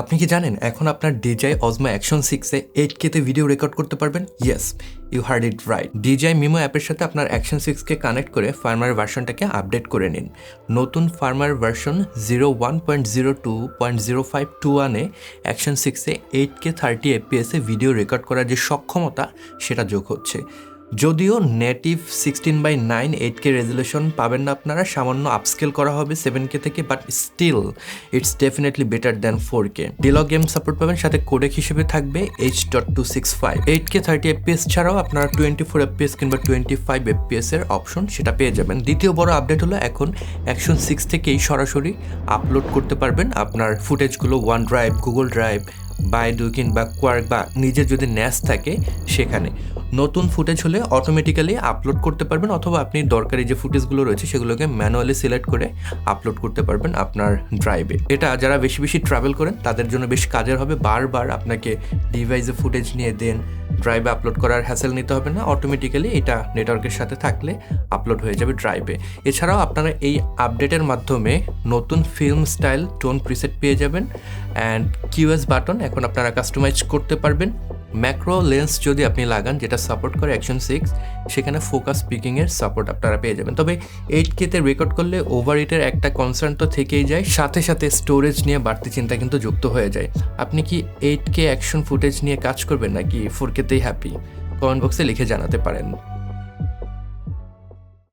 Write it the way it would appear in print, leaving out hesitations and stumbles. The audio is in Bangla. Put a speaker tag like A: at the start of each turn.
A: আপনি কি জানেন এখন আপনার DJI Osmo Action 6 এ 8K তে ভিডিও রেকর্ড করতে পারবেন? Yes, you heard it right. DJI Mimo অ্যাপের সাথে আপনার Action 6 কে কানেক্ট করে ফার্মওয়্যার ভার্সনটাকে আপডেট করে নিন। নতুন ফার্মওয়্যার ভার্সন 01.02.0521 এ Action 6 এ 8K 30 FPS এ ভিডিও রেকর্ড করার যে সক্ষমতা সেটা যোগ হচ্ছে। যদিও নেটিভ 16:9 8K রেজলিউশন পাবেন না আপনারা, সামান্য আপস্কেল করা হবে 7K থেকে, but still it's definitely better than 4K। ডিলগ গেম সাপোর্ট পাবেন, সাথে কোডেক হিসেবে থাকবে H.265। 8K 30 FPS ছাড়াও আপনারা 24 FPS কিংবা 25 FPS এর অপশন সেটা পেয়ে যাবেন। দ্বিতীয় বড় আপডেট হলো এখন Action 6 থেকেই সরাসরি আপলোড করতে পারবেন আপনার ফুটেজগুলো OneDrive, গুগল ড্রাইভ, বাইডু কিংবা কোয়ার্ক বা নিজের যদি ন্যাস থাকে সেখানে। নতুন ফুটেজ হলে অটোমেটিক্যালি আপলোড করতে পারবেন, অথবা আপনি দরকারি যে ফুটেজগুলো রয়েছে সেগুলোকে ম্যানুয়ালি সিলেক্ট করে আপলোড করতে পারবেন আপনার ড্রাইভে। এটা যারা বেশি বেশি ট্রাভেল করেন তাদের জন্য বেশ কাজের হবে। বারবার আপনাকে ডিভাইসে ফুটেজ নিয়ে দেন ড্রাইভে আপলোড করার হ্যাসেল নিতে হবে না, অটোমেটিক্যালি এটা নেটওয়ার্কের সাথে থাকলে আপলোড হয়ে যাবে ড্রাইভে। এছাড়াও আপনারা এই আপডেটের মাধ্যমে নতুন ফিল্ম স্টাইল টোন প্রিসেট পেয়ে যাবেন, অ্যান্ড কিউএস বাটন এখন আপনারা কাস্টমাইজ করতে পারবেন। ম্যাক্রো লেন্স যদি আপনি লাগান, যেটা সাপোর্ট করে Action 6, সেখানে ফোকাস পিকিংয়ের সাপোর্ট আপনারা পেয়ে যাবেন। তবে 8K তে রেকর্ড করলে ওভারহিটের একটা কনসার্ন তো থেকেই যায়, সাথে সাথে স্টোরেজ নিয়ে বাড়তি চিন্তা কিন্তু যুক্ত হয়ে যায়। আপনি কি 8K অ্যাকশন ফুটেজ নিয়ে কাজ করবেন নাকি 4K তেই হ্যাপি? কমেন্ট বক্সে লিখে জানাতে পারেন।